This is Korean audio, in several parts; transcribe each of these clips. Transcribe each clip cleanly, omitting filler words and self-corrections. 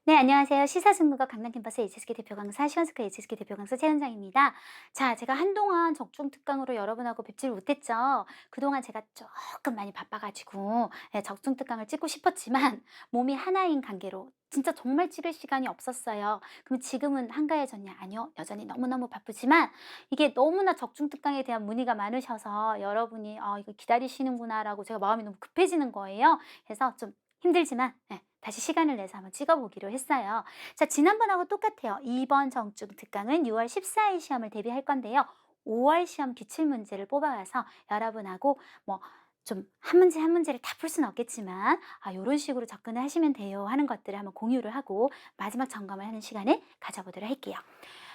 네, 안녕하세요. 시사승무가 강남캠퍼스 HSK 대표 강사, 시원스크 HSK 대표 강사 최현정입니다. 자, 제가 한동안 적중특강으로 여러분하고 뵙지를 못했죠. 그동안 제가 조금 많이 바빠가지고 적중특강을 찍고 싶었지만 몸이 하나인 관계로 진짜 정말 찍을 시간이 없었어요. 그럼 지금은 한가해졌냐? 아니요. 여전히 너무너무 바쁘지만 이게 너무나 적중특강에 대한 문의가 많으셔서 여러분이 이거 기다리시는구나 라고 제가 마음이 너무 급해지는 거예요. 그래서 좀 힘들지만 다시 시간을 내서 한번 찍어보기로 했어요. 자, 지난번하고 똑같아요. 이번 정중 특강은 6월 14일 시험을 대비할 건데요. 5월 시험 기출문제를 뽑아와서 여러분하고 좀 한 문제 한 문제를 다 풀 수는 없겠지만 이런 식으로 접근을 하시면 돼요 하는 것들을 한번 공유를 하고 마지막 점검을 하는 시간을 가져보도록 할게요.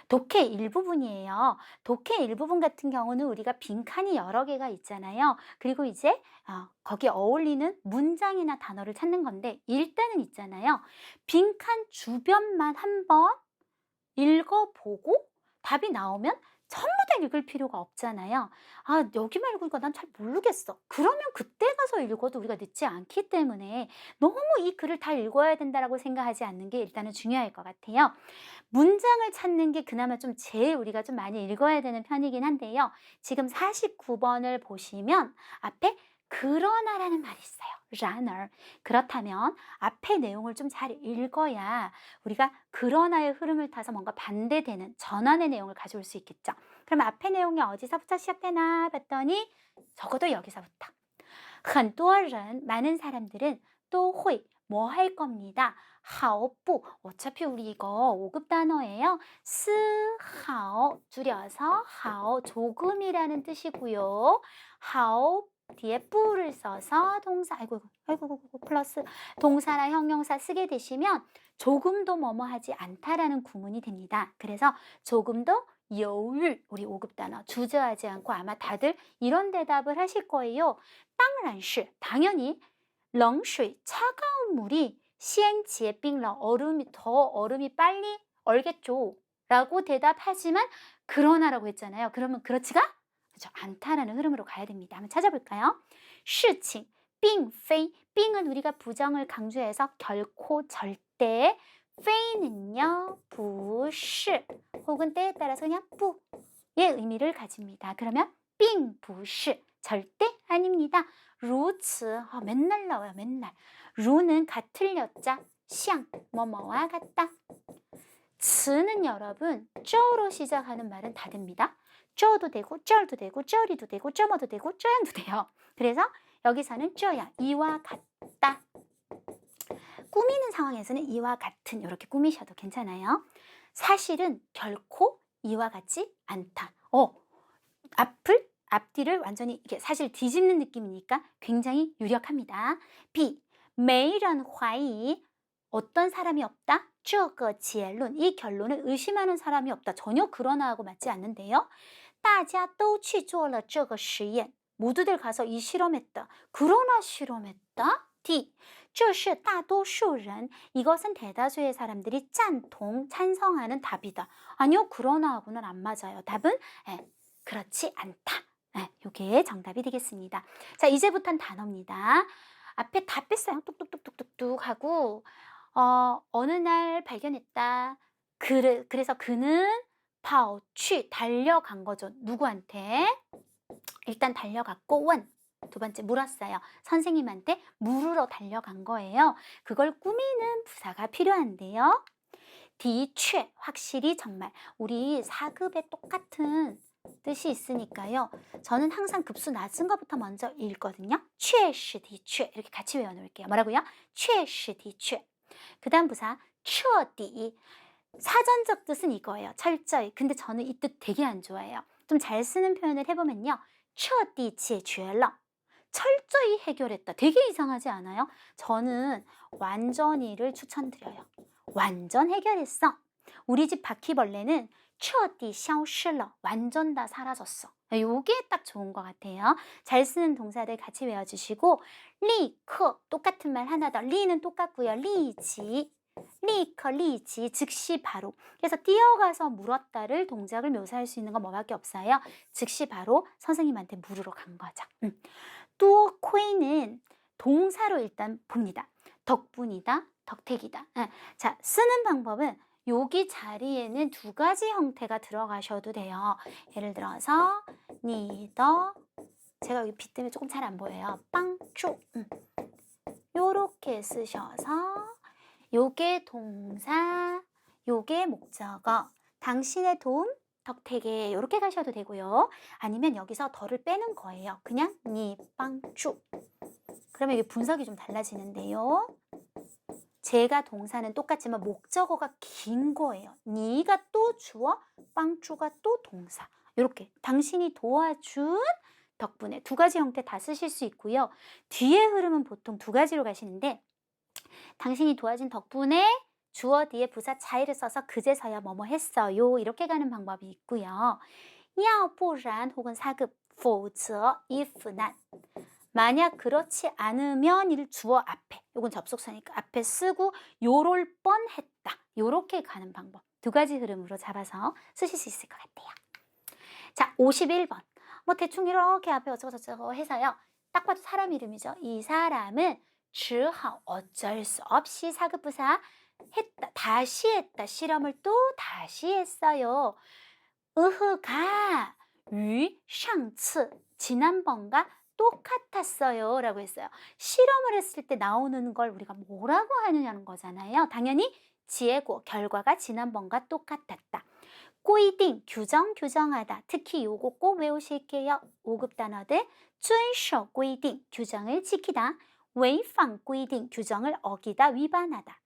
독해 일부분이에요. 독해 일부분 같은 경우는 우리가 빈칸이 여러 개가 있잖아요. 그리고 이제 거기에 어울리는 문장이나 단어를 찾는 건데 일단은 있잖아요. 빈칸 주변만 한번 읽어보고 답이 나오면 전부 다 읽을 필요가 없잖아요. 여기 말고 이거 난 잘 모르겠어. 그러면 그때 가서 읽어도 우리가 늦지 않기 때문에 너무 이 글을 다 읽어야 된다라고 생각하지 않는 게 일단은 중요할 것 같아요. 문장을 찾는 게 그나마 좀 제일 우리가 좀 많이 읽어야 되는 편이긴 한데요. 지금 49번을 보시면 앞에 그러나라는 말이 있어요. rather. 그렇다면 앞에 내용을 좀 잘 읽어야 우리가 그러나의 흐름을 타서 뭔가 반대되는 전환의 내용을 가져올 수 있겠죠. 그럼 앞에 내용이 어디서부터 시작되나 봤더니 적어도 여기서부터. 很多人 많은 사람들은 또会뭐 할 겁니다. 好不 어차피 우리 이거 5급 단어예요. 丝好 줄여서 好 조금이라는 뜻이고요. 好 뒤에 뿌를 써서 동사 아이고 플러스 동사나 형용사 쓰게 되시면 조금도 뭐뭐 하지 않다라는 구문이 됩니다. 그래서 조금도 여유 우리 5급 단어 주저하지 않고 아마 다들 이런 대답을 하실 거예요. 当然是 당연히 冷水 차가운 물이 시행지에 빙러 얼음이 빨리 얼겠죠 라고 대답하지만 그러나라고 했잖아요. 그러면 그렇지가 그렇죠. 않다라는 흐름으로 가야 됩니다. 한번 찾아볼까요? 事情 并非 빙은 우리가 부정을 강조해서 결코 절대 非는요 不是 혹은 때에 따라서 그냥 不의 의미를 가집니다. 그러면 并不是 절대 아닙니다. 如此 맨날 나와요. 맨날. 루는 같을 여자 像 뭐뭐와 같다. 词는 여러분 쩌로 시작하는 말은 다 됩니다. 쩌도 되고 쩔도 되고 쩌리도 되고 쩌머도 되고 쩌양도 돼요. 그래서 여기서는 쩌야 이와 같다. 꾸미는 상황에서는 이와 같은 이렇게 꾸미셔도 괜찮아요. 사실은 결코 이와 같지 않다. 앞뒤를 완전히 이게 사실 뒤집는 느낌이니까 굉장히 유력합니다. B. 没人怀疑 어떤 사람이 없다? 这个结论 이 결론을 의심하는 사람이 없다. 전혀 그러나하고 맞지 않는데요. 大家都去做了这个实验 모두들 가서 이 실험했다. 그러나 실험했다? D. 这是大多数人 이것은 대다수의 사람들이 짠통 찬성하는 답이다. 아니요 그러나하고는 안 맞아요. 답은 그렇지 않다. 이게 정답이 되겠습니다. 자, 이제부터는 단어입니다. 앞에 다 뺐어요. 뚝뚝뚝뚝뚝 하고 어느 날 발견했다. 그래서 그는 跑去 달려간 거죠. 누구한테? 일단 달려갔고 두 번째 물었어요. 선생님한테 물으러 달려간 거예요. 그걸 꾸미는 부사가 필요한데요. 的确 확실히 정말 우리 4급에 똑같은 뜻이 있으니까요. 저는 항상 급수 낮은 것부터 먼저 읽거든요. 确实的确 이렇게 같이 외워놓을게요. 뭐라고요? 确实的确 그 다음 부사 彻底 사전적 뜻은 이거예요. 철저히. 근데 저는 이 뜻 되게 안 좋아해요. 좀 잘 쓰는 표현을 해보면요. 彻底解决了 철저히 해결했다. 되게 이상하지 않아요? 저는 완전히를 추천드려요. 완전 해결했어. 우리 집 바퀴벌레는 彻底消失了 완전 다 사라졌어. 요게 딱 좋은 것 같아요. 잘 쓰는 동사들 같이 외워주시고 立刻 똑같은 말 하나 더. 리는 똑같고요. 立即 立刻 立即 즉시 바로. 그래서 뛰어가서 물었다를 동작을 묘사할 수 있는 건 뭐밖에 없어요. 즉시 바로 선생님한테 물으러 간 거죠. 多亏는 동사로 일단 봅니다. 덕분이다, 덕택이다. 자, 쓰는 방법은 여기 자리에는 두 가지 형태가 들어가셔도 돼요. 예를 들어서 니더, 제가 여기 빛 때문에 조금 잘 안 보여요. 빵쭈, 요렇게 쓰셔서 요게 동사, 요게 목적어, 당신의 도움, 덕택에 요렇게 가셔도 되고요. 아니면 여기서 덜을 빼는 거예요. 그냥 니 빵쭈. 그러면 이게 분석이 좀 달라지는데요. 제가 동사는 똑같지만 목적어가 긴 거예요. 니가 또 주어, 빵쭈가 또 동사. 이렇게 당신이 도와준 덕분에 두 가지 형태 다 쓰실 수 있고요. 뒤에 흐름은 보통 두 가지로 가시는데 당신이 도와준 덕분에 주어 뒤에 부사 차이를 써서 그제서야 뭐뭐 했어요. 이렇게 가는 방법이 있고요. 要不然 혹은 사급 否则 if not. 만약 그렇지 않으면 일 주어 앞에, 요건 접속사니까 앞에 쓰고 요럴 뻔했다. 요렇게 가는 방법. 두 가지 흐름으로 잡아서 쓰실 수 있을 것 같아요. 자, 51번. 뭐 대충 이렇게 앞에 어쩌고저쩌고 해서요. 딱 봐도 사람 이름이죠. 이 사람은 只好 어쩔 수 없이 사급부사 했다. 다시 했다. 실험을 또 다시 했어요. 으흐가 与上次 지난번과 똑같았어요 라고 했어요. 실험을 했을 때 나오는 걸 우리가 뭐라고 하느냐는 거잖아요. 당연히 지혜고 결과가 지난번과 똑같았다.规定 규정, 규정하다. 특히 요거 꼭 외우실게요. 5급 단어들 遵守规定 규정을 지키다. 违反规定 규정을 어기다, 위반하다.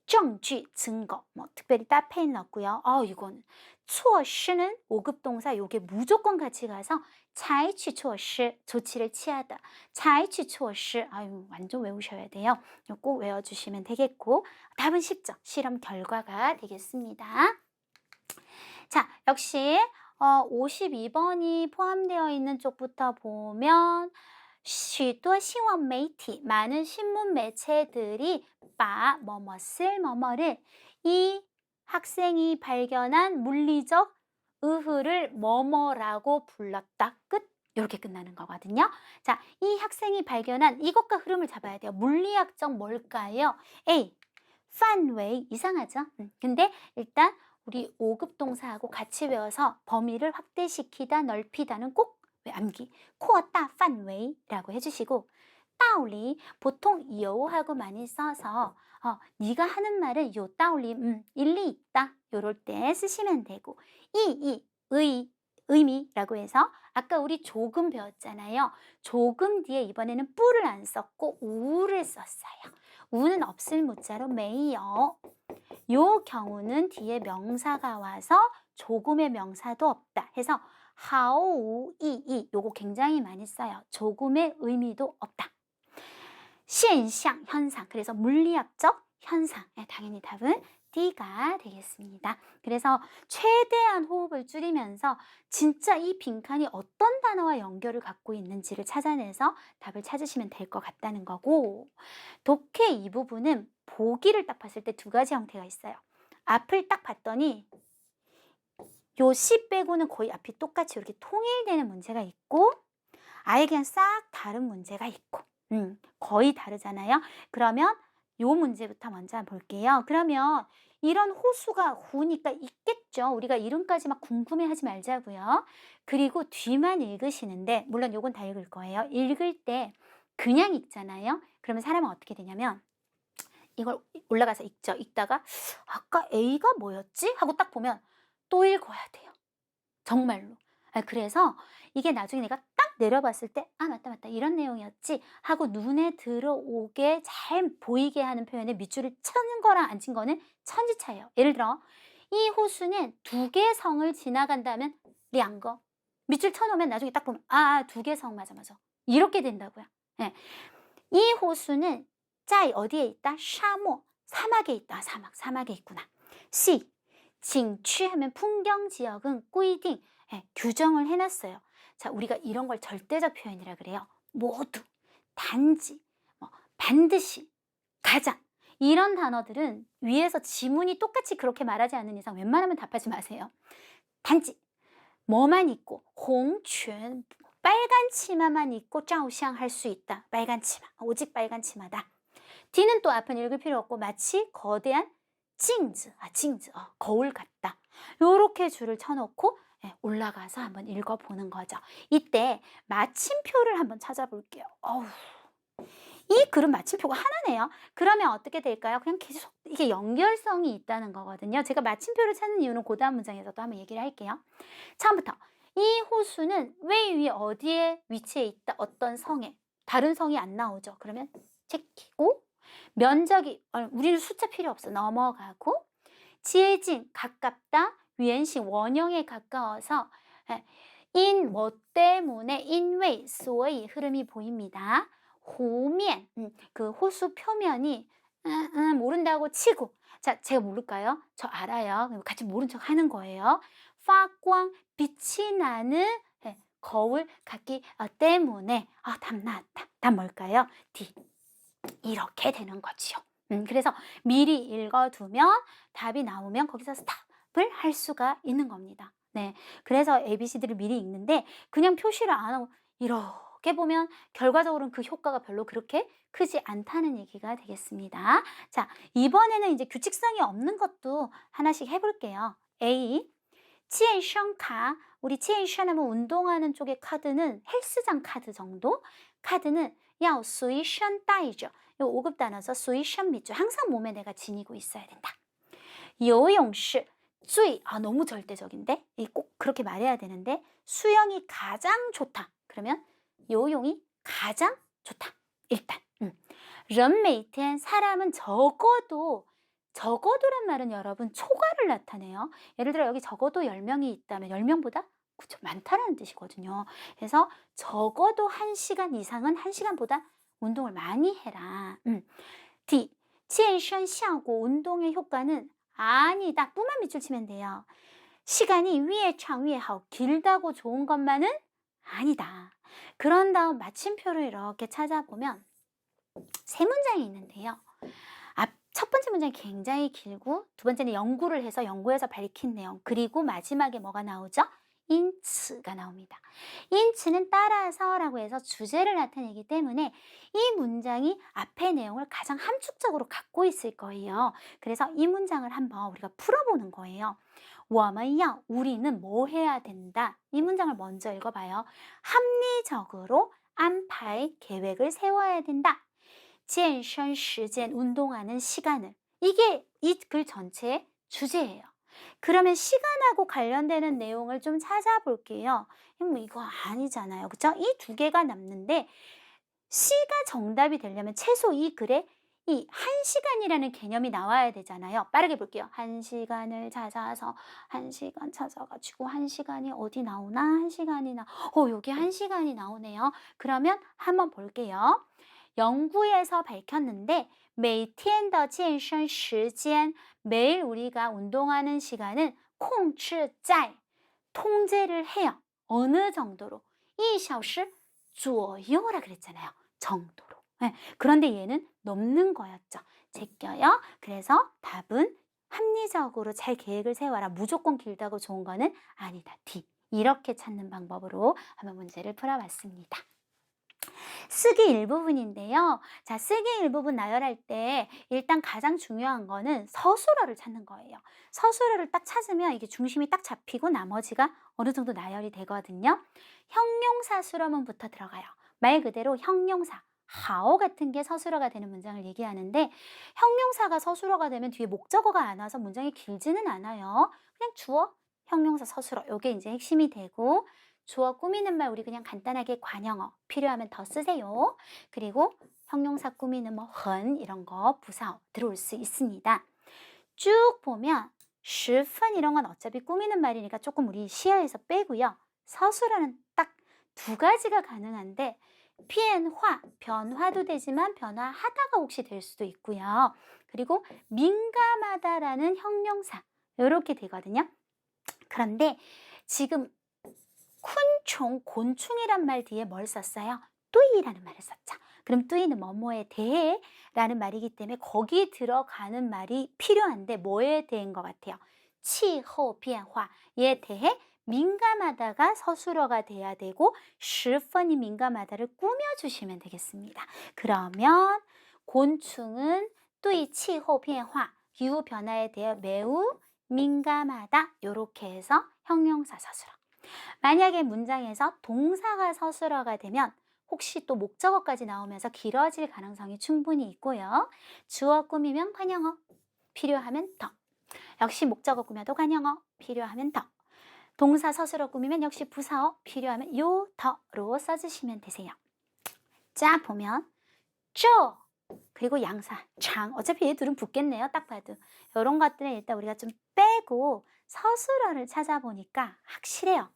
证据 증거, 뭐 특별히 따페인 넣었고요. 이거는 措施는 5급 동사 요게 무조건 같이 가서 采取措施 조치를 취하다. 采取措施 아유 완전 외우셔야 돼요. 이거 꼭 외워주시면 되겠고 답은 쉽죠. 실험 결과가 되겠습니다. 자, 역시 52번이 포함되어 있는 쪽부터 보면 许多新闻媒体 많은 신문 매체들이 把 뭐뭐을 뭐뭐를 이 학생이 발견한 물리적 의흐를 뭐뭐라고 불렀다. 끝. 이렇게 끝나는 거거든요. 자, 이 학생이 발견한 이것과 흐름을 잡아야 돼요. 물리학적 뭘까요? A. 範围 이상하죠? 근데 일단 우리 5급 동사하고 같이 외워서 범위를 확대시키다, 넓히다는 꼭 암기,扩大范围라고 해주시고 道理 보통 여하고 많이 써서 네가 하는 말은 요道理 일리 있다 요럴 때 쓰시면 되고 의미라고 해서 아까 우리 조금 배웠잖아요. 조금 뒤에 이번에는 뿌를 안 썼고 우를 썼어요. 우는 없을 문자로 메이요. 요 경우는 뒤에 명사가 와서 조금의 명사도 없다 해서 하오이이 요거 굉장히 많이 써요. 조금의 의미도 없다. 现象 현상 그래서 물리학적 현상 당연히 답은 D가 되겠습니다. 그래서 최대한 호흡을 줄이면서 진짜 이 빈칸이 어떤 단어와 연결을 갖고 있는지를 찾아내서 답을 찾으시면 될 것 같다는 거고 독해 이 부분은 보기를 딱 봤을 때 두 가지 형태가 있어요. 앞을 딱 봤더니 요 시 빼고는 거의 앞이 똑같이 이렇게 통일되는 문제가 있고 아예 그냥 싹 다른 문제가 있고 거의 다르잖아요. 그러면 요 문제부터 먼저 볼게요. 그러면 이런 호수가 후니까 있겠죠. 우리가 이름까지 막 궁금해하지 말자고요. 그리고 뒤만 읽으시는데 물론 요건 다 읽을 거예요. 읽을 때 그냥 읽잖아요. 그러면 사람은 어떻게 되냐면 이걸 올라가서 읽죠. 읽다가 아까 A가 뭐였지? 하고 딱 보면 또 읽어야 돼요. 정말로. 그래서 이게 나중에 내가 딱 내려봤을 때 맞다 이런 내용이었지 하고 눈에 들어오게 잘 보이게 하는 표현에 밑줄을 쳐는 거랑 안 친 거는 천지차예요. 예를 들어 이 호수는 두 개 성을 지나간다면 两个 밑줄 쳐놓으면 나중에 딱 보면 두 개 성 맞아 이렇게 된다고요. 네. 이 호수는 짜이 어디에 있다? 샤모 사막에 있다. 사막에 있구나. C 징취 하면 풍경지역은规定규정을 해놨어요. 자, 우리가 이런 걸 절대적 표현이라 그래요. 모두, 단지, 반드시, 가장 이런 단어들은 위에서 지문이 똑같이 그렇게 말하지 않는 이상 웬만하면 답하지 마세요. 단지, 뭐만 있고 홍춘 빨간 치마만 입고 짜오샹 할 수 있다. 빨간 치마, 오직 빨간 치마다. D는 또 앞은 읽을 필요 없고 마치 거대한 징즈, 거울 같다. 요렇게 줄을 쳐놓고 올라가서 한번 읽어보는 거죠. 이때 마침표를 한번 찾아볼게요. 이 글은 마침표가 하나네요. 그러면 어떻게 될까요? 그냥 계속 이게 연결성이 있다는 거거든요. 제가 마침표를 찾는 이유는 그 다음 문장에서도 한번 얘기를 할게요. 처음부터 이 호수는 왜 어디에 위치해 있다? 어떤 성에. 다른 성이 안 나오죠. 그러면 체키고 면적이 우리는 숫자 필요 없어. 넘어가고 지혜진 가깝다. 위엔식 원형에 가까워서 인 뭐 때문에 인웨이 소의 흐름이 보입니다. 호면 그 호수 표면이 모른다고 치고 자 제가 모를까요? 저 알아요. 같이 모른 척 하는 거예요. 파광 빛이 나는 거울 같기 때문에 답 나왔다. 답 뭘까요? D. 이렇게 되는 거지요. 그래서 미리 읽어두면 답이 나오면 거기서 스탑을 할 수가 있는 겁니다. 네, 그래서 ABC들을 미리 읽는데 그냥 표시를 안 하고 이렇게 보면 결과적으로는 그 효과가 별로 그렇게 크지 않다는 얘기가 되겠습니다. 자, 이번에는 이제 규칙성이 없는 것도 하나씩 해볼게요. A. 치엔션카 우리 치엔션 하면 운동하는 쪽의 카드는 헬스장 카드 정도? 카드는 야 수이션 따이죠. 이 5급 단어서 수이션 밑줄 항상 몸에 내가 지니고 있어야 된다. 요용시 너무 절대적인데 꼭 그렇게 말해야 되는데 수영이 가장 좋다. 그러면 요용이 가장 좋다. 일단 런메이텐 사람은 적어도란 말은 여러분 초과를 나타내요. 예를 들어 여기 적어도 10명이 있다면 10명보다 그쵸, 많다는 뜻이거든요. 그래서 적어도 1시간 이상은 1시간보다 운동을 많이 해라. D. 健身效果 운동의 효과는 아니다. 뿌만 밑줄 치면 돼요. 시간이 위에 장越好 길다고 좋은 것만은 아니다. 그런 다음 마침표를 이렇게 찾아보면 세 문장이 있는데요. 첫 번째 문장이 굉장히 길고 두 번째는 연구에서 밝힌 내용 그리고 마지막에 뭐가 나오죠? 인츠가 나옵니다. 인츠는 따라서라고 해서 주제를 나타내기 때문에 이 문장이 앞의 내용을 가장 함축적으로 갖고 있을 거예요. 그래서 이 문장을 한번 우리가 풀어보는 거예요. 我们要 우리는 뭐 해야 된다. 이 문장을 먼저 읽어봐요. 합리적으로 안排계획을 세워야 된다. 健身时间 운동하는 시간을 이게 이 글 전체의 주제예요. 그러면 시간하고 관련되는 내용을 좀 찾아볼게요. 이거 아니잖아요. 그쵸? 이 두 개가 남는데 C가 정답이 되려면 최소 이 글에 이 1시간이라는 개념이 나와야 되잖아요. 빠르게 볼게요. 1시간을 찾아서 1시간 찾아가지고 1시간이 어디 나오나? 1시간이 여기 1시간이 나오네요. 그러면 한번 볼게요. 연구에서 밝혔는데 每天的健身时间 매일 우리가 운동하는 시간은 控制在 통제를 해요. 어느 정도로? 1小时 左右라 그랬잖아요. 정도로. 네, 그런데 얘는 넘는 거였죠. 제껴요. 그래서 답은 합리적으로 잘 계획을 세워라. 무조건 길다고 좋은 거는 아니다. D. 이렇게 찾는 방법으로 한번 문제를 풀어봤습니다. 쓰기 일부분인데요. 자, 쓰기 일부분 나열할 때 일단 가장 중요한 거는 서술어를 찾는 거예요. 서술어를 딱 찾으면 이게 중심이 딱 잡히고 나머지가 어느 정도 나열이 되거든요. 형용사 수러문부터 들어가요. 말 그대로 형용사, 하오 같은 게 서술어가 되는 문장을 얘기하는데 형용사가 서술어가 되면 뒤에 목적어가 안 와서 문장이 길지는 않아요. 그냥 주어, 형용사, 서술어 이게 이제 핵심이 되고 주어 꾸미는 말 우리 그냥 간단하게 관형어 필요하면 더 쓰세요. 그리고 형용사 꾸미는 헌 이런 거 부사어 들어올 수 있습니다. 쭉 보면 10분 이런 건 어차피 꾸미는 말이니까 조금 우리 시야에서 빼고요. 서술어는 딱 두 가지가 가능한데 변화, 변화도 되지만 변화하다가 혹시 될 수도 있고요. 그리고 민감하다라는 형용사 이렇게 되거든요. 그런데 지금 곤충이란 말 뒤에 뭘 썼어요? 뚜이라는 말을 썼죠. 그럼 뚜이는 뭐뭐에 대해 라는 말이기 때문에 거기 들어가는 말이 필요한데 뭐에 대해인 것 같아요?气候变化에 대해 민감하다가 서술어가 돼야 되고 10번이 민감하다를 꾸며주시면 되겠습니다. 그러면 곤충은 对气候变化, 기후 변화에 대해 매우 민감하다. 요렇게 해서 형용사 서술어. 만약에 문장에서 동사가 서술어가 되면 혹시 또 목적어까지 나오면서 길어질 가능성이 충분히 있고요. 주어 꾸미면 관형어, 필요하면 더. 역시 목적어 꾸며도 관형어, 필요하면 더. 동사 서술어 꾸미면 역시 부사어, 필요하면 요, 더로 써주시면 되세요. 자, 보면 쪼 그리고 양사, 장. 어차피 얘 둘은 붙겠네요. 딱 봐도. 이런 것들은 일단 우리가 좀 빼고 서술어를 찾아보니까 확실해요.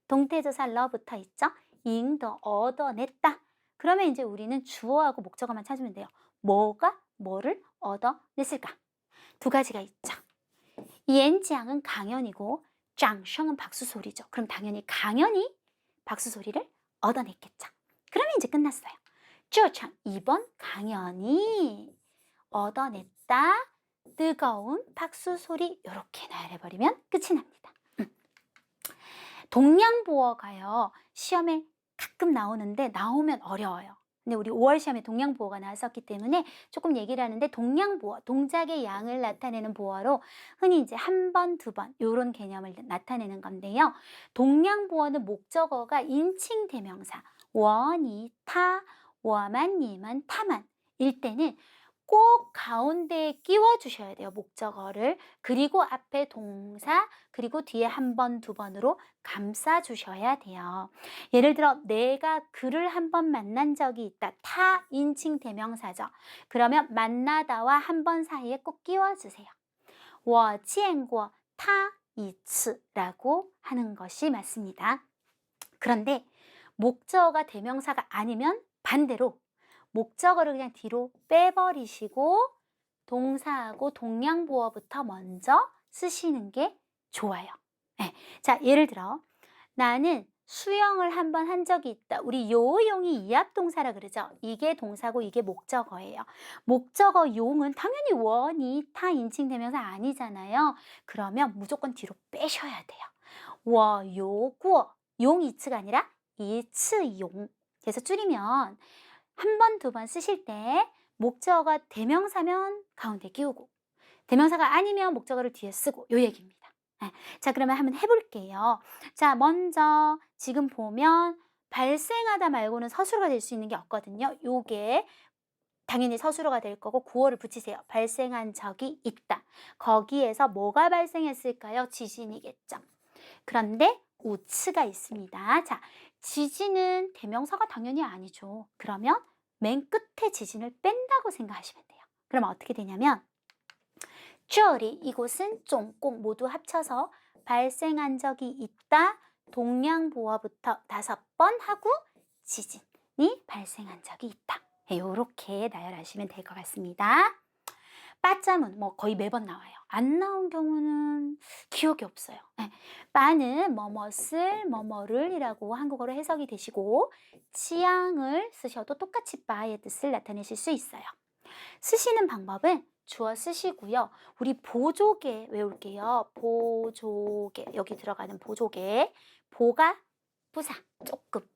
동태조사 러 붙어 있죠? 잉더, 얻어냈다. 그러면 이제 우리는 주어하고 목적어만 찾으면 돼요. 뭐가 뭐를 얻어냈을까? 두 가지가 있죠. 연지양은 강연이고 장성은 박수 소리죠. 그럼 당연히 강연이 박수 소리를 얻어냈겠죠. 그러면 이제 끝났어요. 这场 이번 강연이 얻어냈다. 뜨거운 박수 소리. 이렇게 나열해버리면 끝이 납니다. 동양보어가요. 시험에 가끔 나오는데 나오면 어려워요. 근데 우리 5월 시험에 동양보어가 나왔었기 때문에 조금 얘기를 하는데 동양보어, 동작의 양을 나타내는 보어로 흔히 이제 한 번, 두 번 이런 개념을 나타내는 건데요. 동양보어는 목적어가 인칭 대명사, 원이, 타, 워만, 니만, 타만 일 때는 꼭 가운데에 끼워주셔야 돼요. 목적어를. 그리고 앞에 동사, 그리고 뒤에 한 번, 두 번으로 감싸주셔야 돼요. 예를 들어 내가 그를 한 번 만난 적이 있다. 타 인칭 대명사죠. 그러면 만나다와 한 번 사이에 꼭 끼워주세요. 我见过他一次라고 하는 것이 맞습니다. 그런데 목적어가 대명사가 아니면 반대로 목적어를 그냥 뒤로 빼버리시고 동사하고 동양보어부터 먼저 쓰시는 게 좋아요. 네. 자, 예를 들어 나는 수영을 한번 한 적이 있다. 우리 요용이 이합동사라 그러죠. 이게 동사고 이게 목적어예요. 목적어 용은 당연히 원이 타 인칭 대명사 아니잖아요. 그러면 무조건 뒤로 빼셔야 돼요. 我游过 용 이츠가 아니라 이츠용. 그래서 줄이면 한 번, 두 번 쓰실 때 목적어가 대명사면 가운데 끼우고 대명사가 아니면 목적어를 뒤에 쓰고 요 얘기입니다. 네. 자, 그러면 한번 해볼게요. 자, 먼저 지금 보면 발생하다 말고는 서술어가 될 수 있는 게 없거든요. 요게 당연히 서술어가 될 거고 구어를 붙이세요. 발생한 적이 있다. 거기에서 뭐가 발생했을까요? 지진이겠죠. 그런데 우츠가 있습니다. 자, 지진은 대명사가 당연히 아니죠. 그러면 맨 끝에 지진을 뺀다고 생각하시면 돼요. 그러면 어떻게 되냐면 这里 이곳은 쫑꼭 모두 합쳐서 발생한 적이 있다. 동양보어부터 5번 하고 지진이 발생한 적이 있다. 이렇게 나열하시면 될 것 같습니다. 빠짜문 뭐 거의 매번 나와요. 안 나온 경우는 기억이 없어요. 네. 빠는 뭐뭇을 뭐뭐를 이라고 한국어로 해석이 되시고 취향을 쓰셔도 똑같이 빠의 뜻을 나타내실 수 있어요. 쓰시는 방법은 주어 쓰시고요. 우리 보조개 외울게요. 보조개 여기 들어가는 보조개 보가 부사 조금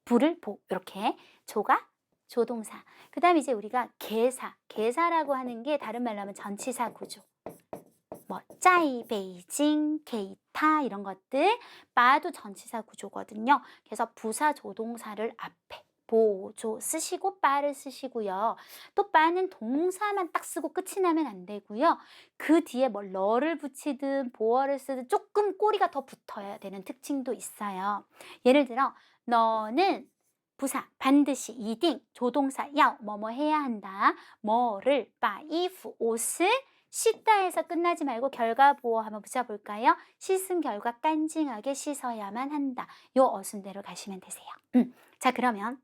부를 보 이렇게 조가 조동사. 그 다음에 이제 우리가 개사라고 하는 게 다른 말로 하면 전치사 구조. 뭐 짜이, 베이징, 게이타 이런 것들 빠도 전치사 구조거든요. 그래서 부사 조동사를 앞에 보조 쓰시고 빠를 쓰시고요. 또 빠는 동사만 딱 쓰고 끝이 나면 안 되고요. 그 뒤에 뭐 러를 붙이든 보어를 쓰든 조금 꼬리가 더 붙어야 되는 특징도 있어요. 예를 들어 너는 부사 반드시 이딩 조동사 야 뭐뭐 해야 한다. 뭐를 빠이프 옷을 씻다 해서 끝나지 말고 결과 보어 한번 붙여볼까요? 씻은 결과 깐징하게 씻어야만 한다. 요 어순대로 가시면 되세요. 자, 그러면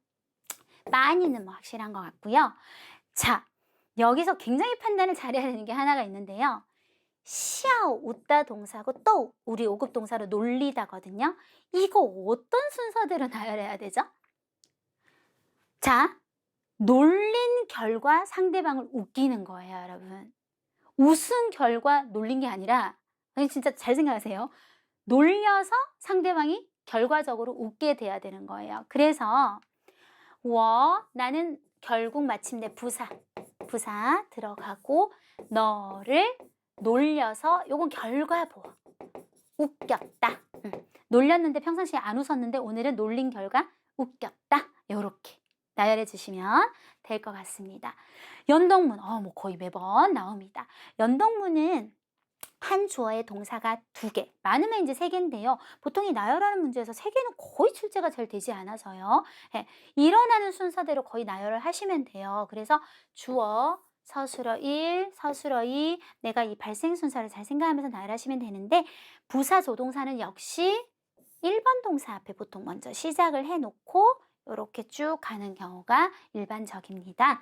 많이는 뭐 확실한 것 같고요. 자, 여기서 굉장히 판단을 잘해야 되는 게 하나가 있는데요. 샤오 웃다 동사고 또 우리 5급 동사로 놀리다거든요. 이거 어떤 순서대로 나열해야 되죠? 자, 놀린 결과 상대방을 웃기는 거예요, 여러분. 웃은 결과 놀린 게 아니라 진짜 잘 생각하세요. 놀려서 상대방이 결과적으로 웃게 돼야 되는 거예요. 그래서 나는 결국 마침내 부사 들어가고 너를 놀려서 요건 결과보어. 웃겼다. 놀렸는데 평상시에 안 웃었는데 오늘은 놀린 결과 웃겼다. 요렇게 나열해 주시면 될 것 같습니다. 연동문, 뭐 거의 매번 나옵니다. 연동문은 한 주어의 동사가 2개, 많으면 이제 3개인데요. 보통 이 나열하는 문제에서 3개는 거의 출제가 잘 되지 않아서요. 예, 일어나는 순서대로 거의 나열을 하시면 돼요. 그래서 주어, 서술어 1, 서술어 2, 내가 이 발생 순서를 잘 생각하면서 나열하시면 되는데 부사 조동사는 역시 1번 동사 앞에 보통 먼저 시작을 해놓고 이렇게 쭉 가는 경우가 일반적입니다.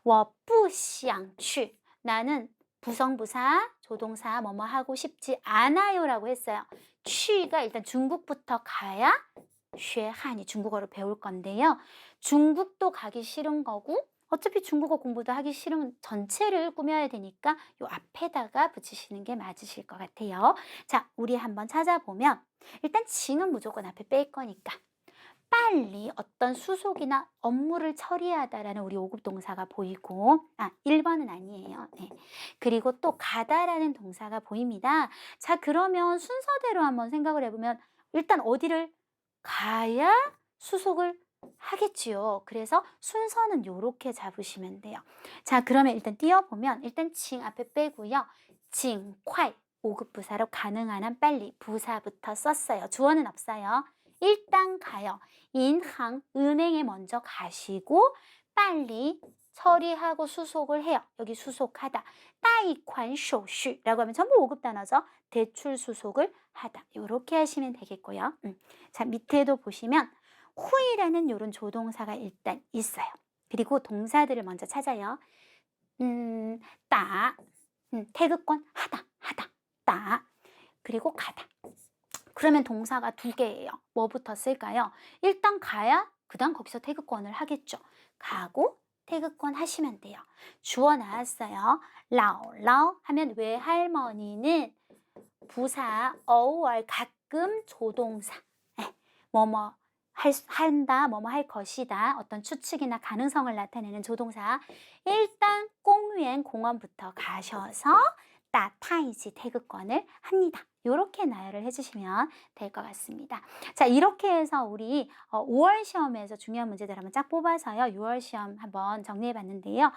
我不想去 나는 부성부사, 조동사 뭐뭐 하고 싶지 않아요 라고 했어요. 취가 일단 중국부터 가야 쉐한이 중국어를 배울 건데요. 중국도 가기 싫은 거고 어차피 중국어 공부도 하기 싫은 전체를 꾸며야 되니까 요 앞에다가 붙이시는 게 맞으실 것 같아요. 자, 우리 한번 찾아보면 일단 징은 무조건 앞에 뺄 거니까 빨리 어떤 수속이나 업무를 처리하다라는 우리 5급 동사가 보이고 1번은 아니에요. 네. 그리고 또 가다라는 동사가 보입니다. 자, 그러면 순서대로 한번 생각을 해보면 일단 어디를 가야 수속을 하겠지요. 그래서 순서는 요렇게 잡으시면 돼요. 자, 그러면 일단 띄워보면 일단 징 앞에 빼고요. 징, 콰이 5급 부사로 가능한 한 빨리 부사부터 썼어요. 주어는 없어요. 일단 가요. 인항, 은행에 먼저 가시고 빨리 처리하고 수속을 해요. 여기 수속하다. 따이관 쇼슈라고 하면 전부 5급 단어죠. 대출 수속을 하다. 이렇게 하시면 되겠고요. 자, 밑에도 보시면 후이라는 이런 조동사가 일단 있어요. 그리고 동사들을 먼저 찾아요. 따, 태극권 하다, 따. 그리고 가다. 그러면 동사가 2개예요. 뭐부터 쓸까요? 일단 가야 그 다음 거기서 태극권을 하겠죠. 가고 태극권 하시면 돼요. 주어 나왔어요. 라오 하면 외할머니는 부사 어월 가끔 조동사 뭐뭐 한다, 뭐뭐 할 것이다, 어떤 추측이나 가능성을 나타내는 조동사. 일단 공유엔 공원부터 가셔서 따타이지 태극권을 합니다. 이렇게 나열을 해주시면 될 것 같습니다. 자, 이렇게 해서 우리 5월 시험에서 중요한 문제들 한번 쫙 뽑아서요. 6월 시험 한번 정리해 봤는데요.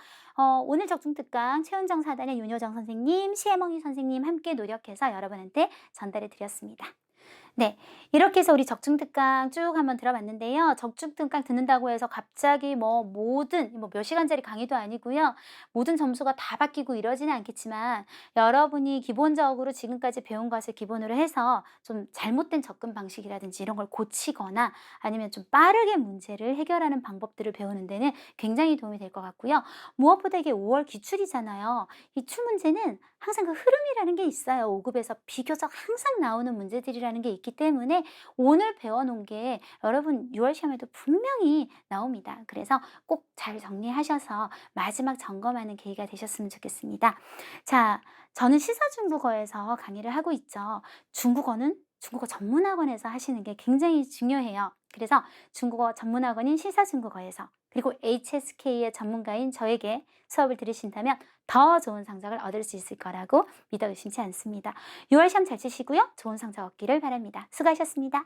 오늘 적중특강 최은정 사단의 윤효정 선생님, 시혜몽이 선생님 함께 노력해서 여러분한테 전달해 드렸습니다. 네, 이렇게 해서 우리 적중특강 쭉 한번 들어봤는데요. 적중특강 듣는다고 해서 갑자기 모든 몇 시간짜리 강의도 아니고요. 모든 점수가 다 바뀌고 이러지는 않겠지만 여러분이 기본적으로 지금까지 배운 것을 기본으로 해서 좀 잘못된 접근 방식이라든지 이런 걸 고치거나 아니면 좀 빠르게 문제를 해결하는 방법들을 배우는 데는 굉장히 도움이 될 것 같고요. 무엇보다 이게 5월 기출이잖아요. 기출 문제는 항상 그 흐름이라는 게 있어요. 5급에서 비교적 항상 나오는 문제들이라는 게 있기 때문에 오늘 배워놓은 게 여러분 6월 시험에도 분명히 나옵니다. 그래서 꼭 잘 정리하셔서 마지막 점검하는 계기가 되셨으면 좋겠습니다. 자, 저는 시사중국어에서 강의를 하고 있죠. 중국어는 중국어 전문학원에서 하시는 게 굉장히 중요해요. 그래서 중국어 전문학원인 시사중국어에서 그리고 HSK의 전문가인 저에게 수업을 들으신다면 더 좋은 성적을 얻을 수 있을 거라고 믿어 의심치 않습니다. 6월 시험 잘 치시고요. 좋은 성적 얻기를 바랍니다. 수고하셨습니다.